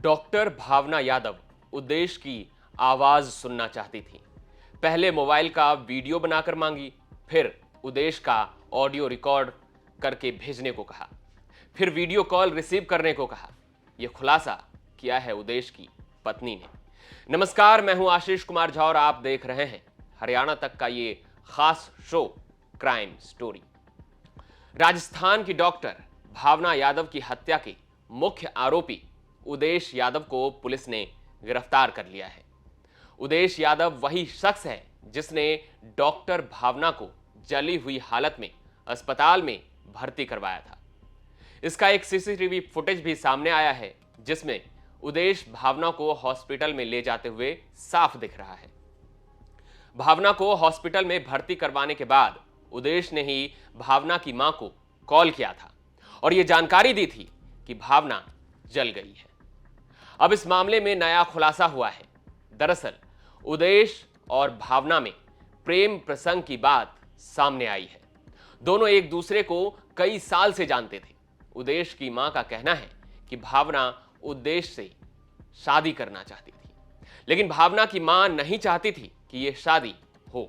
Doctor भावना यादव उद्देश की आवाज सुनना चाहती थी। पहले मोबाइल का वीडियो बनाकर मांगी, फिर उद्देश का ऑडियो रिकॉर्ड करके भेजने को कहा, फिर वीडियो कॉल रिसीव करने को कहा। यह खुलासा किया है उद्देश की पत्नी ने। नमस्कार, मैं हूं आशीष कुमार झा और आप देख रहे हैं हरियाणा तक का ये खास शो क्राइम स्टोरी। राजस्थान की डॉक्टर भावना यादव की हत्या के मुख्य आरोपी उद्देश यादव को पुलिस ने गिरफ्तार कर लिया है। उद्देश यादव वही शख्स है जिसने डॉक्टर भावना को जली हुई हालत में अस्पताल में भर्ती करवाया था। इसका एक सीसीटीवी फुटेज भी सामने आया है जिसमें उद्देश भावना को हॉस्पिटल में ले जाते हुए साफ दिख रहा है। भावना को हॉस्पिटल में भर्ती करवाने के बाद उद्देश ने ही भावना की मां को कॉल किया था और यह जानकारी दी थी कि भावना जल गई है। अब इस मामले में नया खुलासा हुआ है। दरअसल उद्देश और भावना में प्रेम प्रसंग की बात सामने आई है। दोनों एक दूसरे को कई साल से जानते थे। उद्देश की मां का कहना है कि भावना उद्देश से शादी करना चाहती थी, लेकिन भावना की मां नहीं चाहती थी कि यह शादी हो।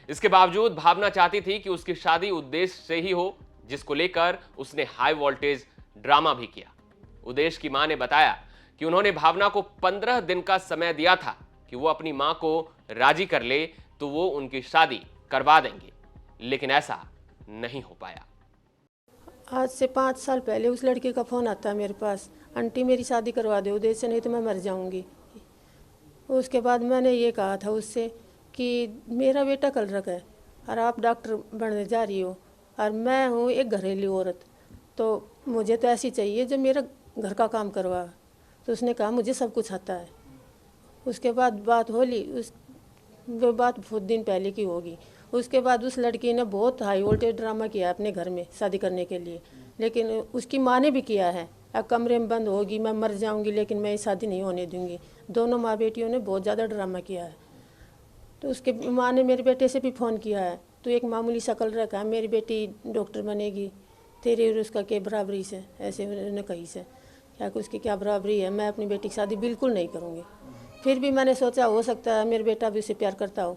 इसके बावजूद भावना चाहती थी कि उसकी शादी उद्देश से ही हो, जिसको लेकर उसने हाई वोल्टेज ड्रामा भी किया। उद्देश की मां ने बताया कि उन्होंने भावना को 15 दिन का समय दिया था कि वो अपनी मां को राजी कर ले तो वो उनकी शादी करवा देंगे, लेकिन ऐसा नहीं हो पाया। आज से 5 साल पहले उस लड़के का फ़ोन आता है मेरे पास, आंटी मेरी शादी करवा दो उद्देश से, नहीं तो मैं मर जाऊंगी। उसके बाद मैंने ये कहा था उससे कि मेरा बेटा कल रखा है और आप डॉक्टर बनने जा रही हो और मैं हूँ एक घरेलू औरत, तो मुझे तो ऐसी चाहिए जो मेरा घर का काम करवा। तो उसने कहा मुझे सब कुछ आता है। उसके बाद बात होली, वो बात बहुत दिन पहले की होगी। उसके बाद उस लड़की ने बहुत हाई वोल्टेज ड्रामा किया अपने घर में शादी करने के लिए, लेकिन उसकी माँ ने भी किया है, अब कमरे में बंद होगी, मैं मर जाऊंगी लेकिन मैं ये शादी नहीं होने दूंगी। दोनों माँ बेटियों ने बहुत ज़्यादा ड्रामा किया है। तो उसके माँ ने मेरे बेटे से भी फ़ोन किया है, तो एक मामूली शक्ल रखा है, मेरी बेटी डॉक्टर बनेगी, तेरे और उसका क्या बराबरी से, ऐसे उन्होंने कही से क्या कि उसकी क्या बराबरी है, मैं अपनी बेटी की शादी बिल्कुल नहीं करूँगी। फिर भी मैंने सोचा हो सकता है मेरा बेटा भी उसे प्यार करता हो।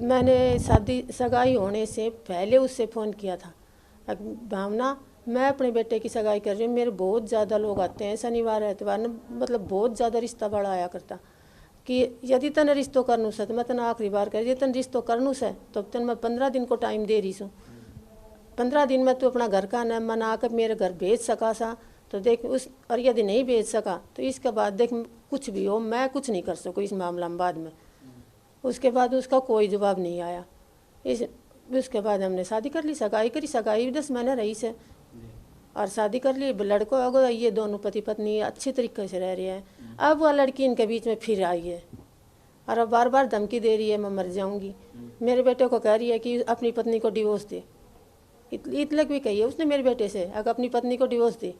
मैंने शादी सगाई होने से पहले उससे फ़ोन किया था, भावना मैं अपने बेटे की सगाई कर रही हूँ, मेरे बहुत ज़्यादा लोग आते हैं शनिवार एतवार न, मतलब बहुत ज़्यादा रिश्ता बड़ा आया करता कि यदि तन रिश्तों करनू से तो मैं तन आखिरी बार कर, यदि तन रिश्तों करनू से तो तन मैं 15 दिन को टाइम दे रही हूँ। 15 दिन में तू अपना घर का न मना कर मेरे घर भेज सका सा तो देख उस, और यदि नहीं भेज सका तो इसके बाद देख कुछ भी हो मैं कुछ नहीं कर सकूँ इस मामला में बाद में। उसके बाद उसका कोई जवाब नहीं आया। उसके बाद हमने शादी कर ली, सगाई करी, सगाई 10 महीने रही से और शादी कर ली। लड़को अगो ये दोनों पति पत्नी अच्छी तरीके से रह रहे हैं। अब वह लड़की इनके बीच में फिर आई है और अब बार बार धमकी दे रही है मैं मर जाऊंगी। मेरे बेटे को कह रही है कि अपनी पत्नी को डिवोर्स दे, इतने भी कही है उसने मेरे बेटे से, अगर अपनी पत्नी को डिवोर्स दे।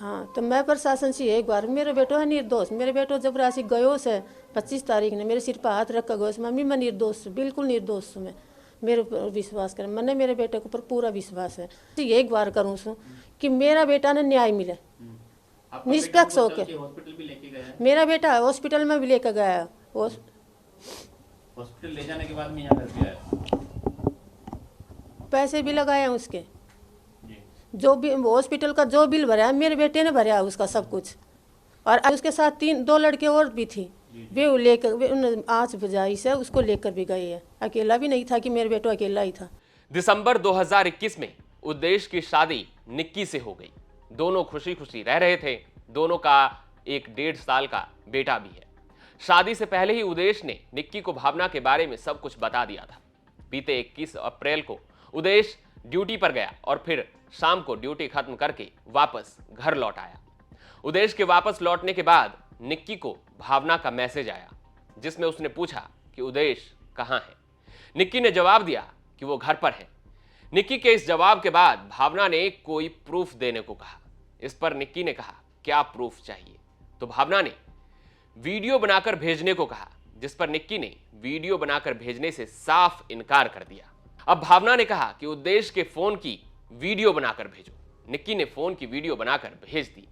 हाँ, तो मैं प्रशासन से एक बार, मेरे बेटो है निर्दोष, मेरे बेटो जब राशि गयो से 25 तारीख ने मेरे सिर पर हाथ रख कर गयो से, मम्मी मैं निर्दोष, बिल्कुल निर्दोष हूँ मैं, मेरे ऊपर विश्वास करें। मैंने मेरे बेटे के ऊपर पूरा विश्वास है। तो एक बार करूँ सो कि मेरा बेटा ने न्याय मिले निष्पक्ष होकर। मेरा बेटा हॉस्पिटल में भी लेकर गया, हॉस्पिटल ले जाने के बाद में यहाँ घर पे आया, पैसे भी लगाए हैं उसके, जो भी हॉस्पिटल का जो बिल भरा है मेरे बेटे ने भरा उसका सब कुछ। और उसके साथ 2 लड़के और भी थी, वे लेकर वे आँच बुझाई से उसको लेकर भी गए हैं। अकेला भी नहीं था कि मेरे बेटो अकेला ही था। दिसंबर 2021 में उद्देश की शादी निक्की से हो गई। दोनों खुशी खुशी रह रहे थे। दोनों का एक 1.5 साल का बेटा भी है। शादी से पहले ही उद्देश ने निक्की को भावना के बारे में सब कुछ बता दिया था। बीते 21 अप्रैल को उद्देश ड्यूटी पर गया और फिर शाम को ड्यूटी खत्म करके वापस घर लौट आया। उद्देश के वापस लौटने के बाद निक्की को भावना का मैसेज आया जिसमें उसने पूछा कि उद्देश कहाँ है। निक्की ने जवाब दिया कि वो घर पर है। निक्की के इस जवाब के बाद भावना ने कोई प्रूफ देने को कहा। इस पर निक्की ने कहा क्या प्रूफ चाहिए, तो भावना ने वीडियो बनाकर भेजने को कहा, जिस पर निक्की ने वीडियो बनाकर भेजने से साफ इनकार कर दिया। अब भावना ने कहा कि उद्देश के फोन की वीडियो बनाकर भेजो। निक्की ने फोन की वीडियो बनाकर भेज दी।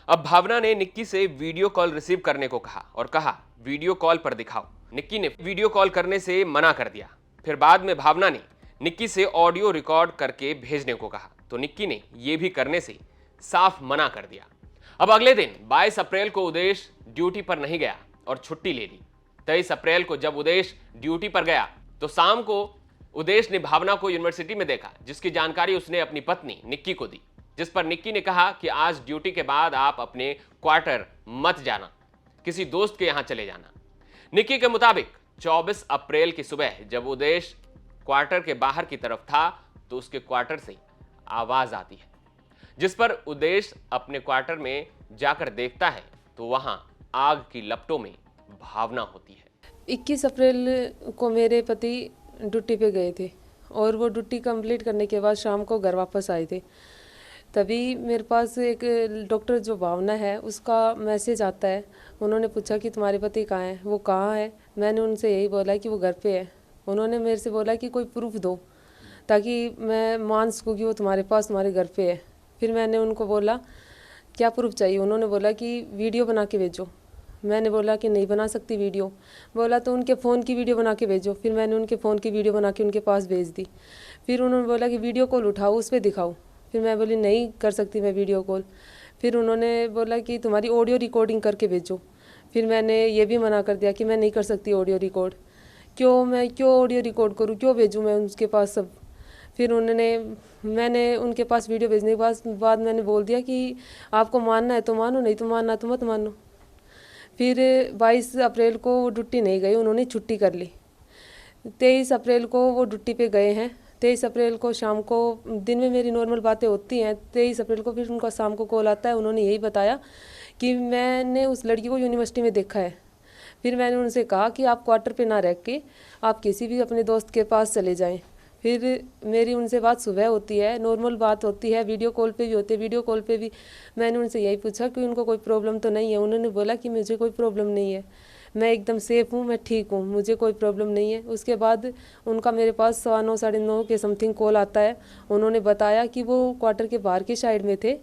अब भावना ने निक्की से वीडियो कॉल रिसीव करने को कहा और कहा वीडियो कॉल पर दिखाओ। निक्की ने वीडियो कॉल करने से मना कर दिया। फिर बाद में भावना ने निक्की से ऑडियो रिकॉर्ड करके भेजने को कहा तो निक्की ने यह भी करने से साफ मना कर दिया। अब अगले दिन 22 अप्रैल को उदेश ड्यूटी पर नहीं गया और छुट्टी ले ली। 23 अप्रैल को जब उदेश ड्यूटी पर गया तो शाम को उदेश ने भावना को यूनिवर्सिटी में देखा, जिसकी जानकारी उसने अपनी पत्नी निक्की को दी, जिस पर निक्की ने कहा कि आज ड्यूटी के बाद आप अपने क्वार्टर मत जाना, किसी दोस्त के यहां चले जाना। निक्की के मुताबिक 24 अप्रैल की सुबह जब उदेश क्वार्टर के बाहर की तरफ था तो उसके क्वार्टर से आवाज आती है, जिस पर उदेश अपने क्वार्टर में जाकर देखता है तो वहां आग की लपटों में भावना होती है। 21 अप्रैल को मेरे पति ड्यूटी पे गए थे और वो ड्यूटी कंप्लीट करने के बाद शाम को घर वापस आए थे। तभी मेरे पास एक डॉक्टर जो भावना है उसका मैसेज आता है। उन्होंने पूछा कि तुम्हारे पति कहाँ हैं, वो कहाँ है। मैंने उनसे यही बोला कि वो घर पे है। उन्होंने मेरे से बोला कि कोई प्रूफ दो ताकि मैं मान सकूँ कि वो तुम्हारे पास तुम्हारे घर पे है। फिर मैंने उनको बोला क्या प्रूफ चाहिए। उन्होंने बोला कि वीडियो बना के भेजो। मैंने बोला कि नहीं बना सकती वीडियो। बोला तो उनके फ़ोन की वीडियो बना के भेजो। फिर मैंने उनके फ़ोन की वीडियो बना के उनके पास भेज दी। फिर उन्होंने बोला कि वीडियो कॉल उठाओ, उस पर दिखाओ। फिर मैं बोली नहीं कर सकती मैं वीडियो कॉल। फिर उन्होंने बोला कि तुम्हारी ऑडियो रिकॉर्डिंग करके भेजो। फिर मैंने ये भी मना कर दिया कि मैं नहीं कर सकती ऑडियो रिकॉर्ड। क्यों ऑडियो रिकॉर्ड करूँ, क्यों भेजूँ मैं उसके पास सब। फिर मैंने उनके पास वीडियो भेजने के बाद मैंने बोल दिया कि आपको मानना है तो मानो, नहीं तो मानना तो मत मानो। फिर 22 अप्रैल को वो ड्यूटी नहीं गए, उन्होंने छुट्टी कर ली। 23 अप्रैल को वो ड्यूटी पे गए हैं। 23 अप्रैल को शाम को, दिन में मेरी नॉर्मल बातें होती हैं। 23 अप्रैल को फिर उनका शाम को कॉल आता है। उन्होंने यही बताया कि मैंने उस लड़की को यूनिवर्सिटी में देखा है। फिर मैंने उनसे कहा कि आप क्वार्टर पे ना रह के आप किसी भी अपने दोस्त के पास चले जाएं। फिर मेरी उनसे बात सुबह होती है, नॉर्मल बात होती है, वीडियो कॉल पे भी होती है। वीडियो कॉल पे भी मैंने उनसे यही पूछा कि उनको कोई प्रॉब्लम तो नहीं है। उन्होंने बोला कि मुझे कोई प्रॉब्लम नहीं है, मैं एकदम सेफ़ हूँ, मैं ठीक हूँ, मुझे कोई प्रॉब्लम नहीं है। उसके बाद उनका मेरे पास 9:15 साढ़े 9 के समथिंग कॉल आता है। उन्होंने बताया कि वो क्वार्टर के बाहर की साइड में थे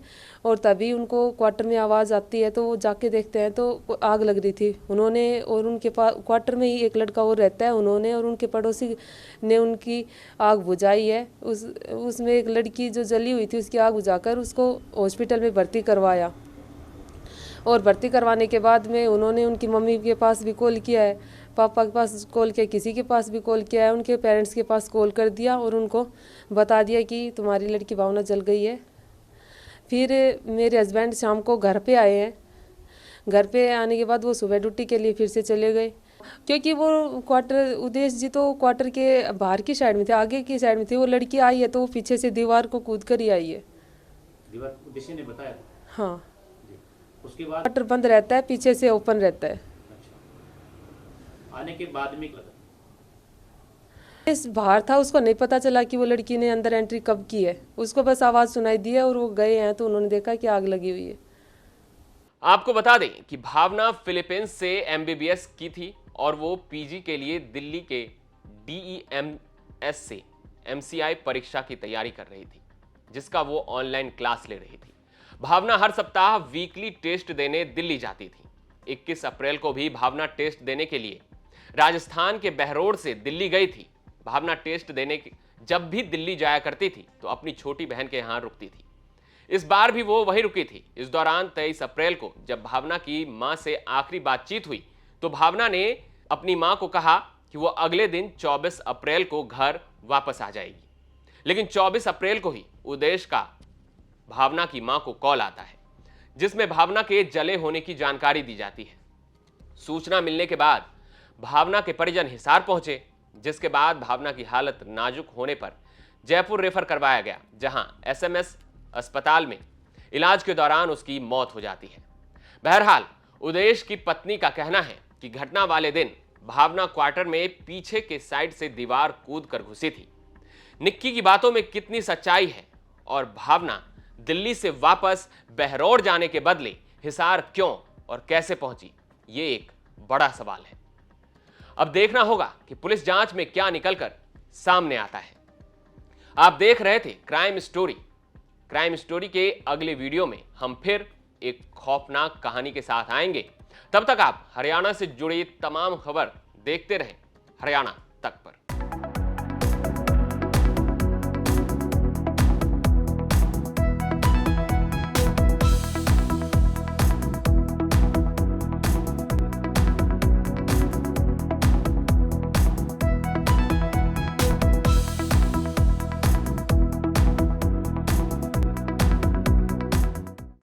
और तभी उनको क्वार्टर में आवाज़ आती है तो वो जाके देखते हैं तो आग लग रही थी। उन्होंने और उनके पास क्वार्टर में ही एक लड़का और रहता है, उन्होंने और उनके पड़ोसी ने उनकी आग बुझाई है। उसमें एक लड़की जो जली हुई थी उसकी आग बुझाकर उसको हॉस्पिटल में भर्ती करवाया। और भर्ती करवाने के बाद में उन्होंने उनकी मम्मी के पास भी कॉल किया है, पापा के पास कॉल किया, किसी के पास भी कॉल किया है, उनके पेरेंट्स के पास कॉल कर दिया और उनको बता दिया कि तुम्हारी लड़की भावना जल गई है। फिर मेरे हस्बैंड शाम को घर पे आए हैं। घर पे आने के बाद वो सुबह ड्यूटी के लिए फिर से चले गए, क्योंकि वो क्वार्टर, उदेश जी तो क्वार्टर के बाहर की साइड में थे, आगे की साइड में थे। वो लड़की आई है तो वो पीछे से दीवार को कूद कर ही आई है। दीवार उद्देश्य ने बताया? हाँ, उसके बाद क्वार्टर बंद रहता है, पीछे से ओपन रहता है। अच्छा, आने के बाद में क्या लगा? इस बाहर था, उसको नहीं पता चला कि वो लड़की ने अंदर एंट्री कब की है। उसको बस आवाज़ सुनाई दी है और वो गए हैं तो उन्होंने देखा कि आग लगी हुई है। आपको बता दें कि भावना फिलीपींस से एमबीबीएस की थी और वो पीजी के लिए दिल्ली के DEMS से MCI परीक्षा की तैयारी कर रही थी, जिसका वो ऑनलाइन क्लास ले रही थी। भावना हर सप्ताह वीकली टेस्ट देने दिल्ली जाती थी। 21 अप्रैल को भी भावना टेस्ट देने के लिए राजस्थान के बहरोड से दिल्ली गई थी। भावना टेस्ट देने जब भी दिल्ली जाया करती थी तो अपनी छोटी बहन के यहां रुकती थी। इस बार भी वो वहीं रुकी थी। इस दौरान 23 अप्रैल को जब भावना की मां से आखिरी बातचीत हुई तो भावना ने अपनी मां को कहा कि वो अगले दिन 24 अप्रैल को घर वापस आ जाएगी। लेकिन 24 अप्रैल को ही उदेश का भावना की मां को कॉल आता है, जिसमें भावना के जले होने की जानकारी दी जाती है। सूचना मिलने के बाद भावना के परिजन हिसार पहुंचे, जिसके बाद भावना की हालत नाजुक होने पर जयपुर रेफर करवाया गया, जहां SMS अस्पताल में इलाज के दौरान उसकी मौत हो जाती है। बहरहाल उदेश की पत्नी का कहना है कि घटना वाले दिन भावना क्वार्टर में पीछे के साइड से दीवार कूद कर घुसी थी। निक्की की बातों में कितनी सच्चाई है और भावना दिल्ली से वापस बहरौड़ जाने के बदले हिसार क्यों और कैसे पहुंची, ये एक बड़ा सवाल है। अब देखना होगा कि पुलिस जांच में क्या निकलकर सामने आता है। आप देख रहे थे क्राइम स्टोरी। क्राइम स्टोरी के अगले वीडियो में हम फिर एक खौफनाक कहानी के साथ आएंगे। तब तक आप हरियाणा से जुड़ी तमाम खबर देखते रहें हरियाणा तक पर।